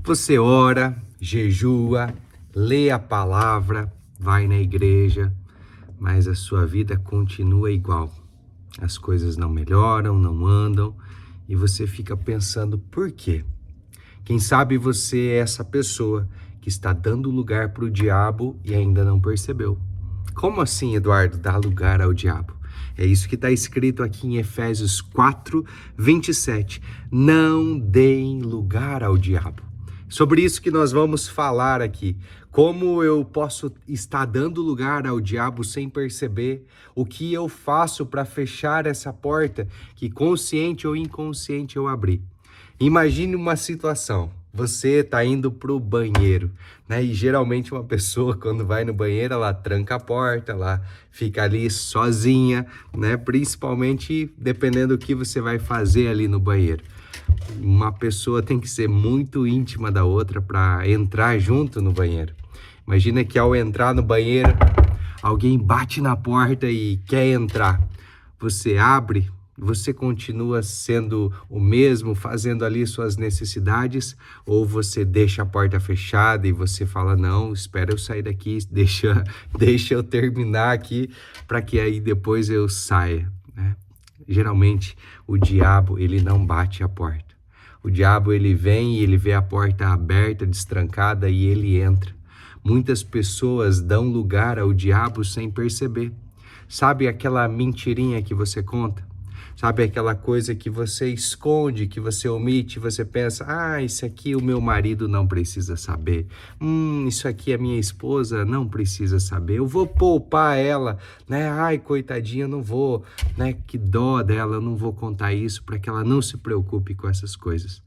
Você ora, jejua, lê a palavra, vai na igreja, mas a sua vida continua igual. As coisas não melhoram, não andam e você fica pensando por quê? Quem sabe você é essa pessoa que está dando lugar para o diabo e ainda não percebeu. Como assim, Eduardo, dar lugar ao diabo? É isso que está escrito aqui em Efésios 4, 27. Não deem lugar ao diabo. Sobre isso que nós vamos falar aqui. Como eu posso estar dando lugar ao diabo sem perceber? O que eu faço para fechar essa porta que consciente ou inconsciente eu abri? Imagine uma situação. Você está indo para o banheiro, né? E geralmente uma pessoa quando vai no banheiro, ela tranca a porta, ela fica ali sozinha, né? Principalmente dependendo do que você vai fazer ali no banheiro. Uma pessoa tem que ser muito íntima da outra para entrar junto no banheiro. Imagina que ao entrar no banheiro, alguém bate na porta e quer entrar. Você abre, você continua sendo o mesmo, fazendo ali suas necessidades, ou você deixa a porta fechada e você fala, não, espera eu sair daqui, deixa eu terminar aqui para que aí depois eu saia, né? Geralmente o diabo, ele não bate a porta. O diabo, ele vem e ele vê a porta aberta, destrancada e ele entra. Muitas pessoas dão lugar ao diabo sem perceber. Sabe aquela mentirinha que você conta? Sabe aquela coisa que você esconde, que você omite, você pensa, isso aqui o meu marido não precisa saber. Isso aqui a minha esposa não precisa saber. Eu vou poupar ela, né? Ai, coitadinha, eu não vou, né? Que dó dela, eu não vou contar isso para que ela não se preocupe com essas coisas.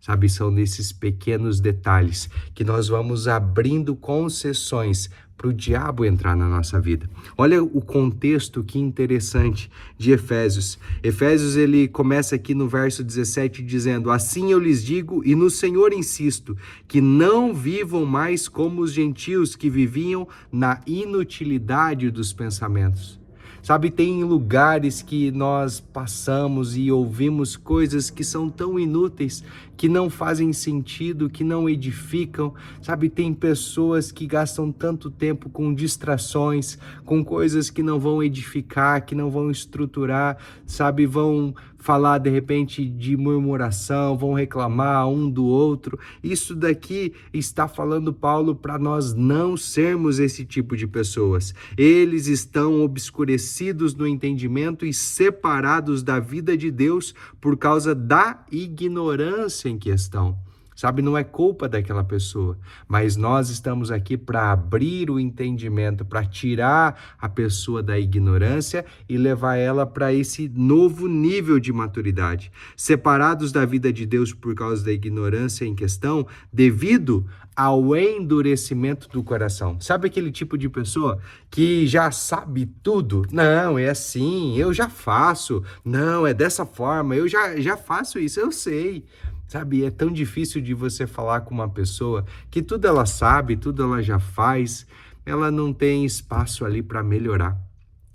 Sabe, são nesses pequenos detalhes que nós vamos abrindo concessões para o diabo entrar na nossa vida. Olha o contexto que interessante de Efésios. Efésios, ele começa aqui no verso 17 dizendo, assim eu lhes digo e no Senhor insisto, que não vivam mais como os gentios que viviam na inutilidade dos pensamentos. Sabe, tem lugares que nós passamos e ouvimos coisas que são tão inúteis, que não fazem sentido, que não edificam. Sabe, tem pessoas que gastam tanto tempo com distrações, com coisas que não vão edificar, que não vão estruturar, sabe, vão falar de repente de murmuração, vão reclamar um do outro. Isso daqui está falando Paulo para nós não sermos esse tipo de pessoas. Eles estão obscurecidos no entendimento e separados da vida de Deus por causa da ignorância em que estão. Sabe, não é culpa daquela pessoa, mas nós estamos aqui para abrir o entendimento, para tirar a pessoa da ignorância e levar ela para esse novo nível de maturidade. Separados da vida de Deus por causa da ignorância em questão, devido ao endurecimento do coração. Sabe aquele tipo de pessoa que já sabe tudo? Não, é assim, eu já faço. Não, é dessa forma, eu já faço isso, eu sei. Sabe, é tão difícil de você falar com uma pessoa que tudo ela sabe, tudo ela já faz, ela não tem espaço ali para melhorar.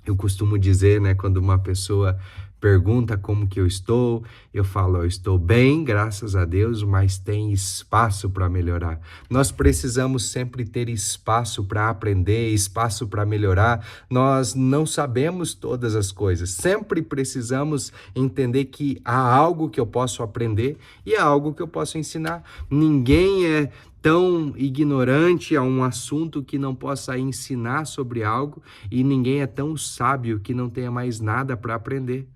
Eu costumo dizer, né, quando uma pessoa pergunta como que eu estou, eu falo, eu estou bem, graças a Deus, mas tem espaço para melhorar. Nós precisamos sempre ter espaço para aprender, espaço para melhorar. Nós não sabemos todas as coisas. Sempre precisamos entender que há algo que eu posso aprender e há algo que eu posso ensinar. Ninguém é tão ignorante a um assunto que não possa ensinar sobre algo e ninguém é tão sábio que não tenha mais nada para aprender.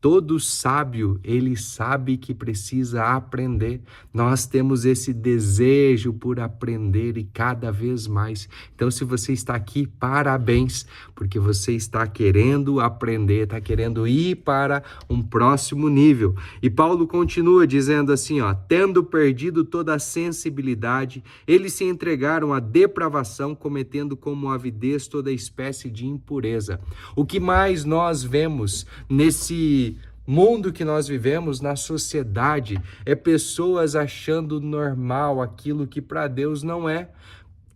Todo sábio, ele sabe que precisa aprender. Nós temos esse desejo por aprender e cada vez mais. Então, se você está aqui, parabéns, porque você está querendo aprender, está querendo ir para um próximo nível. E Paulo continua dizendo assim, tendo perdido toda a sensibilidade, eles se entregaram à depravação, cometendo como avidez toda espécie de impureza. O que mais nós vemos nesse mundo que nós vivemos, na sociedade, é pessoas achando normal aquilo que para Deus não é.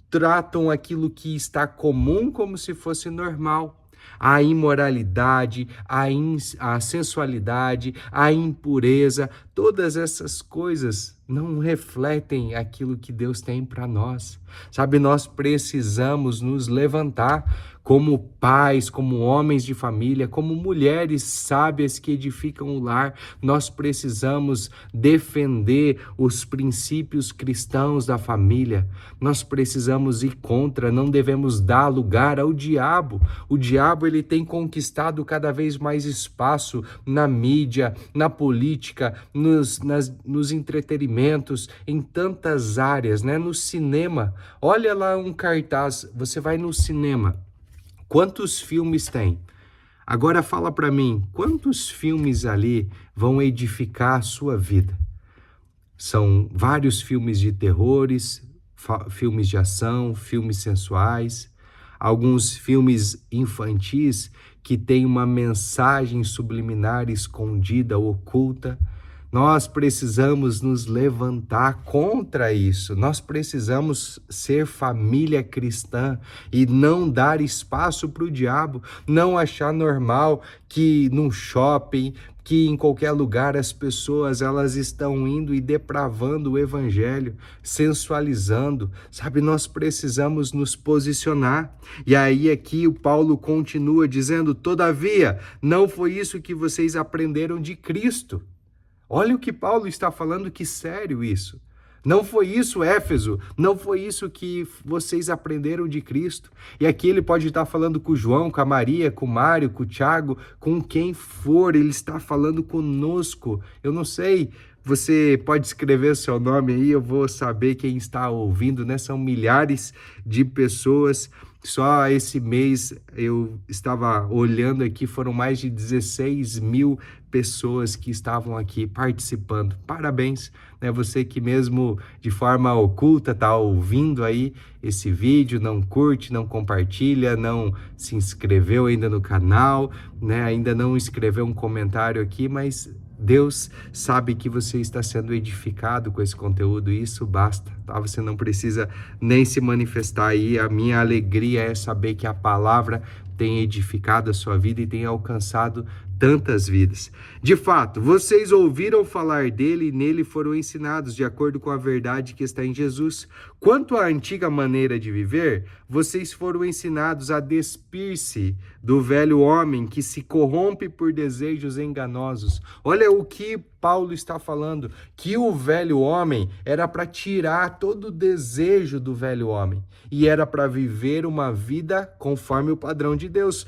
Tratam aquilo que está comum como se fosse normal. A imoralidade, a sensualidade, a impureza, todas essas coisas não refletem aquilo que Deus tem para nós. Sabe, nós precisamos nos levantar como pais, como homens de família, como mulheres sábias que edificam o lar. Nós precisamos defender os princípios cristãos da família. Nós precisamos ir contra, não devemos dar lugar ao diabo. O diabo, ele tem conquistado cada vez mais espaço na mídia, na política, nos entretenimentos, em tantas áreas, né? No cinema. Olha lá um cartaz, você vai no cinema. Quantos filmes tem? Agora fala para mim, quantos filmes ali vão edificar a sua vida? São vários filmes de terrores, filmes de ação, filmes sensuais, alguns filmes infantis que têm uma mensagem subliminar escondida, oculta. Nós precisamos nos levantar contra isso. Nós precisamos ser família cristã e não dar espaço para o diabo, não achar normal que num shopping, que em qualquer lugar as pessoas elas estão indo e depravando o evangelho, sensualizando, sabe? Nós precisamos nos posicionar. E aí aqui o Paulo continua dizendo: todavia, não foi isso que vocês aprenderam de Cristo. Olha o que Paulo está falando, que sério isso. Não foi isso, Éfeso, não foi isso que vocês aprenderam de Cristo. E aqui ele pode estar falando com o João, com a Maria, com o Mário, com o Tiago, com quem for, ele está falando conosco. Eu não sei, você pode escrever o seu nome aí, eu vou saber quem está ouvindo, né? São milhares de pessoas. Só esse mês eu estava olhando aqui, foram mais de 16 mil pessoas que estavam aqui participando. Parabéns, né? Você que mesmo de forma oculta está ouvindo aí esse vídeo, não curte, não compartilha, não se inscreveu ainda no canal, né? Ainda não escreveu um comentário aqui, mas Deus sabe que você está sendo edificado com esse conteúdo e isso basta, tá? Você não precisa nem se manifestar aí. A minha alegria é saber que a palavra tem edificado a sua vida e tem alcançado tantas vidas. De fato, vocês ouviram falar dele e nele foram ensinados de acordo com a verdade que está em Jesus. Quanto à antiga maneira de viver, vocês foram ensinados a despir-se do velho homem que se corrompe por desejos enganosos. Olha o que Paulo está falando, que o velho homem era para tirar todo o desejo do velho homem e era para viver uma vida conforme o padrão de Deus.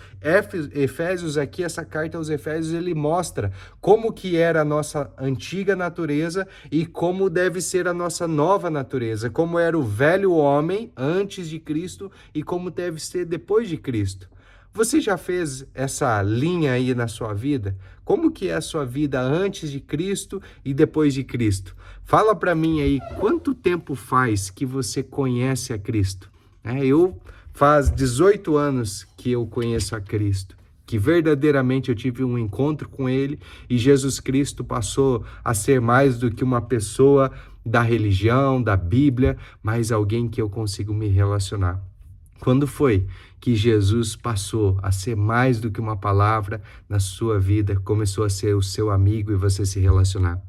Efésios aqui, essa carta aos Efésios, ele mostra como que era a nossa antiga natureza e como deve ser a nossa nova natureza, como era o velho homem antes de Cristo e como deve ser depois de Cristo. Você já fez essa linha aí na sua vida? Como que é a sua vida antes de Cristo e depois de Cristo? Fala para mim aí, quanto tempo faz que você conhece a Cristo? Eu faz 18 anos que eu conheço a Cristo, que verdadeiramente eu tive um encontro com Ele e Jesus Cristo passou a ser mais do que uma pessoa da religião, da Bíblia, mas alguém que eu consigo me relacionar. Quando foi que Jesus passou a ser mais do que uma palavra na sua vida, começou a ser o seu amigo e você se relacionar?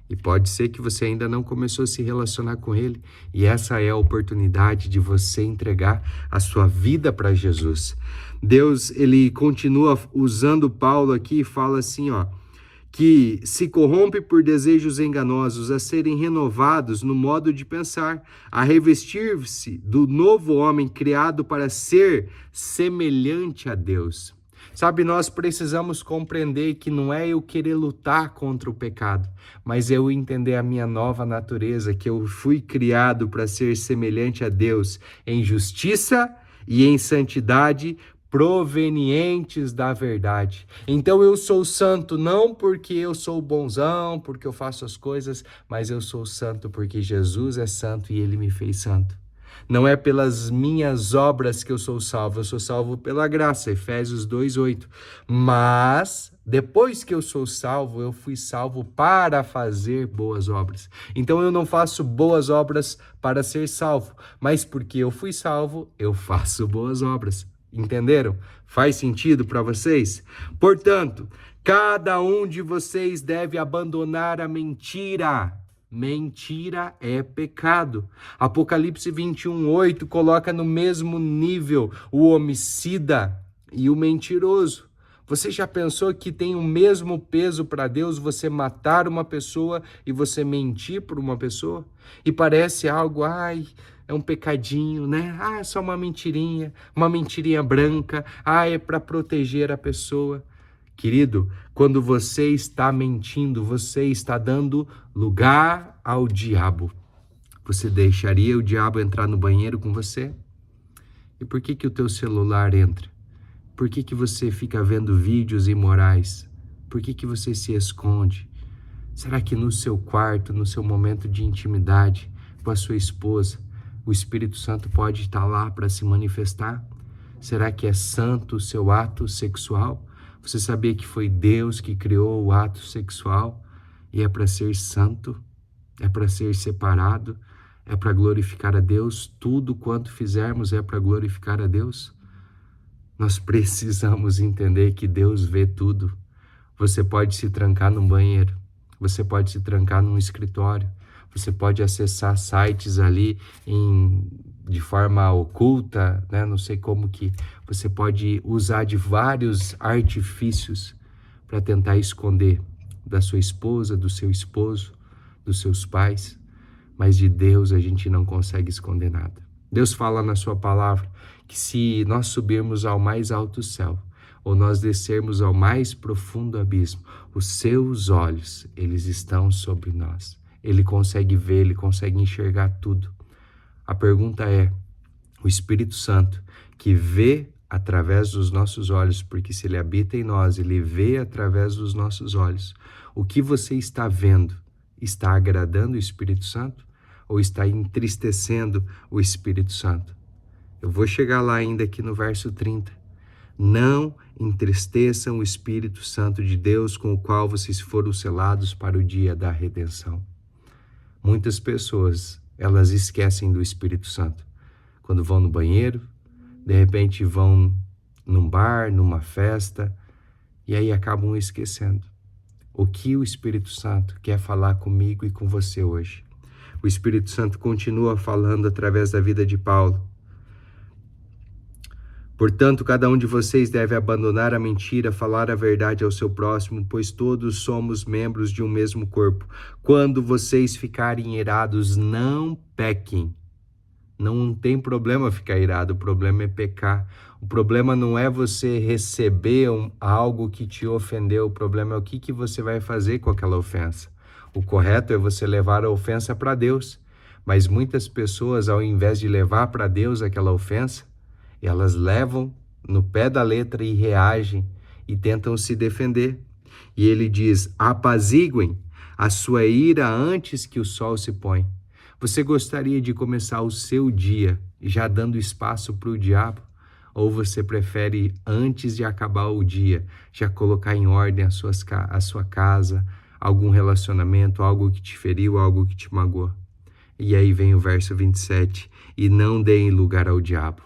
E pode ser que você ainda não começou a se relacionar com Ele, e essa é a oportunidade de você entregar a sua vida para Jesus. Deus, ele continua usando Paulo aqui e fala assim, que se corrompe por desejos enganosos, a serem renovados no modo de pensar, a revestir-se do novo homem criado para ser semelhante a Deus. Sabe, nós precisamos compreender que não é eu querer lutar contra o pecado, mas eu entender a minha nova natureza, que eu fui criado para ser semelhante a Deus em justiça e em santidade, provenientes da verdade. Então eu sou santo não porque eu sou bonzão, porque eu faço as coisas, mas eu sou santo porque Jesus é santo e Ele me fez santo. Não é pelas minhas obras que eu sou salvo pela graça, Efésios 2:8. Mas depois que eu sou salvo, eu fui salvo para fazer boas obras. Então eu não faço boas obras para ser salvo, mas porque eu fui salvo, eu faço boas obras. Entenderam? Faz sentido para vocês? Portanto, cada um de vocês deve abandonar a mentira. Mentira é pecado. Apocalipse 21:8 coloca no mesmo nível o homicida e o mentiroso. Você já pensou que tem o mesmo peso para Deus você matar uma pessoa e você mentir para uma pessoa? E parece algo, é um pecadinho, né? É só uma mentirinha branca. É para proteger a pessoa. Querido, quando você está mentindo, você está dando lugar ao diabo. Você deixaria o diabo entrar no banheiro com você? E por que o teu celular entra? Por que você fica vendo vídeos imorais? Por que você se esconde? Será que no seu quarto, no seu momento de intimidade com a sua esposa, o Espírito Santo pode estar lá para se manifestar? Será que é santo o seu ato sexual? Você sabia que foi Deus que criou o ato sexual? E é para ser santo? É para ser separado? É para glorificar a Deus? Tudo quanto fizermos é para glorificar a Deus? Nós precisamos entender que Deus vê tudo. Você pode se trancar num banheiro, você pode se trancar num escritório, você pode acessar sites ali de forma oculta, né? Não sei como que você pode usar de vários artifícios para tentar esconder da sua esposa, do seu esposo, dos seus pais, mas de Deus a gente não consegue esconder nada. Deus fala na sua palavra que se nós subirmos ao mais alto céu, ou nós descermos ao mais profundo abismo, os seus olhos, eles estão sobre nós. Ele consegue ver, ele consegue enxergar tudo. A pergunta é, o Espírito Santo, que vê através dos nossos olhos, porque se ele habita em nós, ele vê através dos nossos olhos. O que você está vendo está agradando o Espírito Santo ou está entristecendo o Espírito Santo? Eu vou chegar lá ainda aqui no verso 30. Não entristeçam o Espírito Santo de Deus, com o qual vocês foram selados para o dia da redenção. Muitas pessoas, elas esquecem do Espírito Santo. Quando vão no banheiro, de repente vão num bar, numa festa, e aí acabam esquecendo. O que o Espírito Santo quer falar comigo e com você hoje? O Espírito Santo continua falando através da vida de Paulo. Portanto, cada um de vocês deve abandonar a mentira, falar a verdade ao seu próximo, pois todos somos membros de um mesmo corpo. Quando vocês ficarem irados, não pequem. Não tem problema ficar irado, o problema é pecar. O problema não é você receber algo que te ofendeu, o problema é o que você vai fazer com aquela ofensa. O correto é você levar a ofensa para Deus, mas muitas pessoas, ao invés de levar para Deus aquela ofensa, elas levam no pé da letra e reagem e tentam se defender. E ele diz, apaziguem a sua ira antes que o sol se ponha. Você gostaria de começar o seu dia já dando espaço para o diabo? Ou você prefere, antes de acabar o dia, já colocar em ordem a sua casa, algum relacionamento, algo que te feriu, algo que te magoou? E aí vem o verso 27, e não deem lugar ao diabo.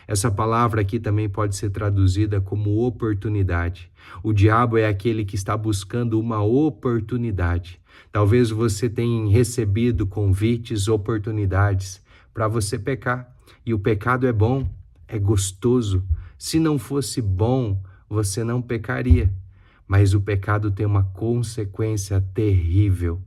Essa palavra aqui também pode ser traduzida como oportunidade. O diabo é aquele que está buscando uma oportunidade. Talvez você tenha recebido convites, oportunidades para você pecar. E o pecado é bom, é gostoso. Se não fosse bom, você não pecaria. Mas o pecado tem uma consequência terrível.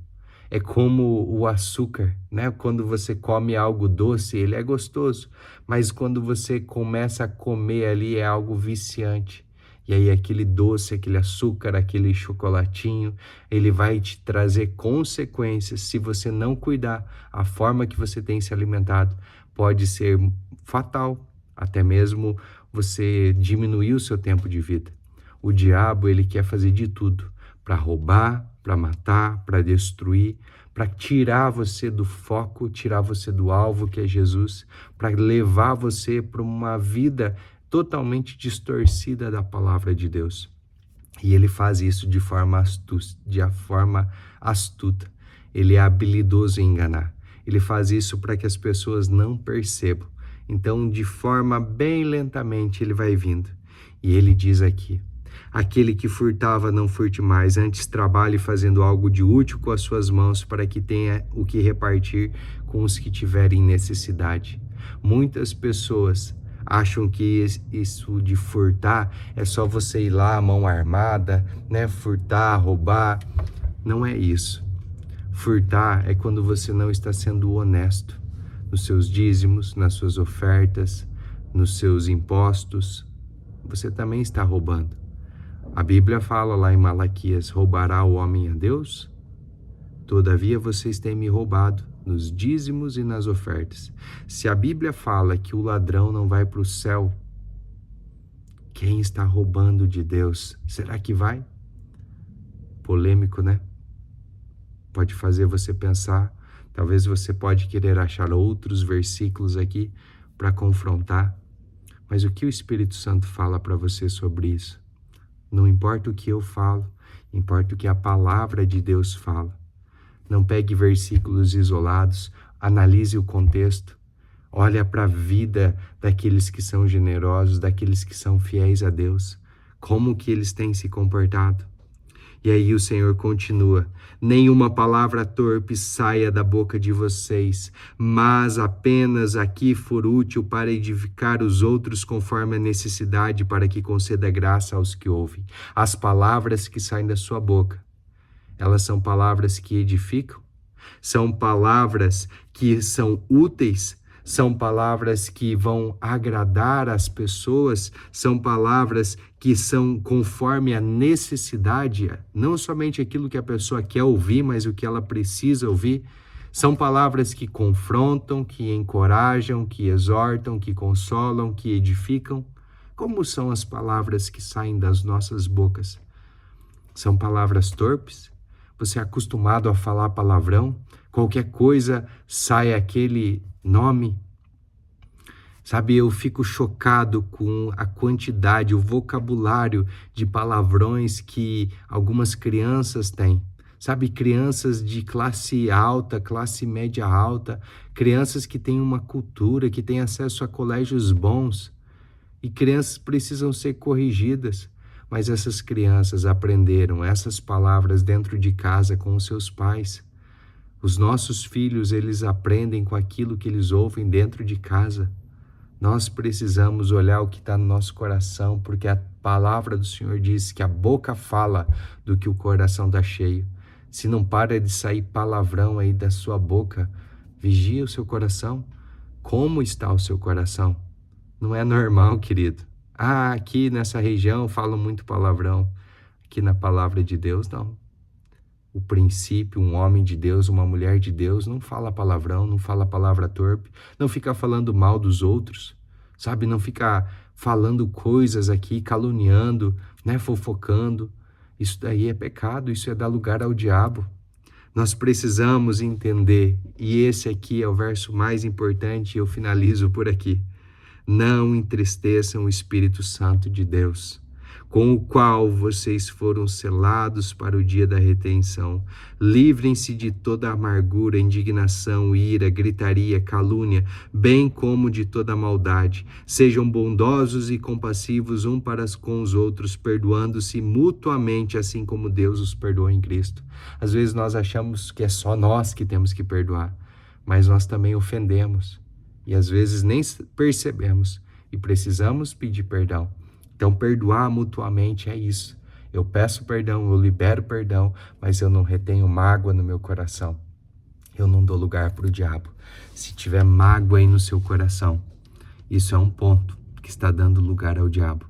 É como o açúcar, né? Quando você come algo doce, ele é gostoso. Mas quando você começa a comer ali, é algo viciante. E aí aquele doce, aquele açúcar, aquele chocolatinho, ele vai te trazer consequências. Se você não cuidar, a forma que você tem se alimentado pode ser fatal. Até mesmo você diminuir o seu tempo de vida. O diabo, ele quer fazer de tudo para roubar, para matar, para destruir, para tirar você do foco, tirar você do alvo que é Jesus, para levar você para uma vida totalmente distorcida da palavra de Deus. E ele faz isso de forma astuta. Ele é habilidoso em enganar. Ele faz isso para que as pessoas não percebam. Então, de forma bem lentamente, ele vai vindo. E ele diz aqui: aquele que furtava, não furte mais, antes trabalhe fazendo algo de útil com as suas mãos, para que tenha o que repartir com os que tiverem necessidade. Muitas pessoas acham que isso de furtar é só você ir lá, mão armada, né? Furtar, roubar. Não é isso. Furtar é quando você não está sendo honesto nos seus dízimos, nas suas ofertas, nos seus impostos. Você também está roubando. A Bíblia fala lá em Malaquias: roubará o homem a Deus? Todavia vocês têm me roubado nos dízimos e nas ofertas. Se a Bíblia fala que o ladrão não vai para o céu, quem está roubando de Deus, será que vai? Polêmico, né? Pode fazer você pensar. Talvez você pode querer achar outros versículos aqui para confrontar. Mas o que o Espírito Santo fala para você sobre isso? Não importa o que eu falo, importa o que a palavra de Deus fala. Não pegue versículos isolados, analise o contexto. Olha para a vida daqueles que são generosos, daqueles que são fiéis a Deus. Como que eles têm se comportado? E aí o Senhor continua: nenhuma palavra torpe saia da boca de vocês, mas apenas a que for útil para edificar os outros conforme a necessidade, para que conceda graça aos que ouvem. As palavras que saem da sua boca, elas são palavras que edificam? São palavras que são úteis? São palavras que vão agradar as pessoas? São palavras que são conforme a necessidade, não somente aquilo que a pessoa quer ouvir, mas o que ela precisa ouvir? São palavras que confrontam, que encorajam, que exortam, que consolam, que edificam? Como são as palavras que saem das nossas bocas? São palavras torpes? Você é acostumado a falar palavrão? Qualquer coisa sai aquele nome? Sabe, eu fico chocado com a quantidade, o vocabulário de palavrões que algumas crianças têm. Sabe, crianças de classe alta, classe média alta, crianças que têm uma cultura, que têm acesso a colégios bons. E crianças precisam ser corrigidas. Mas essas crianças aprenderam essas palavras dentro de casa com os seus pais. Os nossos filhos, eles aprendem com aquilo que eles ouvem dentro de casa. Nós precisamos olhar o que está no nosso coração, porque a palavra do Senhor diz que a boca fala do que o coração está cheio. Se não para de sair palavrão aí da sua boca, vigia o seu coração. Como está o seu coração? Não é normal, querido. Aqui nessa região falam muito palavrão. Aqui na palavra de Deus, não. O princípio, um homem de Deus, uma mulher de Deus, não fala palavrão, não fala palavra torpe, não fica falando mal dos outros, sabe? Não fica falando coisas aqui, caluniando, né? Fofocando. Isso daí é pecado, isso é dar lugar ao diabo. Nós precisamos entender, e esse aqui é o verso mais importante, e eu finalizo por aqui. Não entristeçam o Espírito Santo de Deus, com o qual vocês foram selados para o dia da redenção. Livrem-se de toda amargura, indignação, ira, gritaria, calúnia, bem como de toda maldade. Sejam bondosos e compassivos um para com os outros, perdoando-se mutuamente, assim como Deus os perdoou em Cristo. Às vezes nós achamos que é só nós que temos que perdoar, mas nós também ofendemos. E às vezes nem percebemos e precisamos pedir perdão. Então, perdoar mutuamente é isso. Eu peço perdão, eu libero perdão, mas eu não retenho mágoa no meu coração. Eu não dou lugar para o diabo. Se tiver mágoa aí no seu coração, isso é um ponto que está dando lugar ao diabo.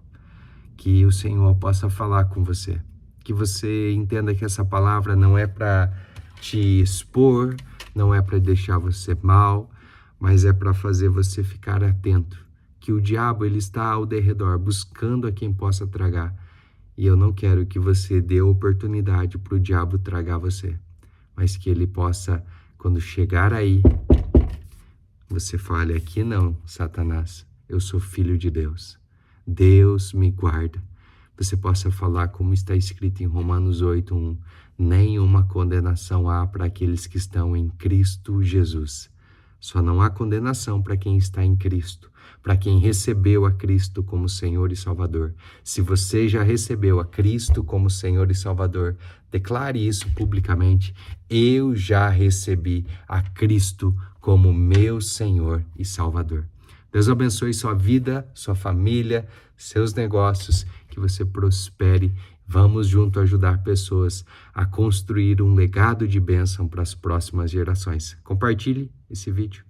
Que o Senhor possa falar com você. Que você entenda que essa palavra não é para te expor, não é para deixar você mal, mas é para fazer você ficar atento, que o diabo ele está ao derredor, buscando a quem possa tragar. E eu não quero que você dê oportunidade para o diabo tragar você, mas que ele possa, quando chegar aí, você fale: aqui não, Satanás, eu sou filho de Deus, Deus me guarda. Você possa falar como está escrito em Romanos 8:1, nenhuma condenação há para aqueles que estão em Cristo Jesus. Só não há condenação para quem está em Cristo, para quem recebeu a Cristo como Senhor e Salvador. Se você já recebeu a Cristo como Senhor e Salvador, declare isso publicamente. Eu já recebi a Cristo como meu Senhor e Salvador. Deus abençoe sua vida, sua família, seus negócios, que você prospere. Vamos junto ajudar pessoas a construir um legado de bênção para as próximas gerações. Compartilhe esse vídeo.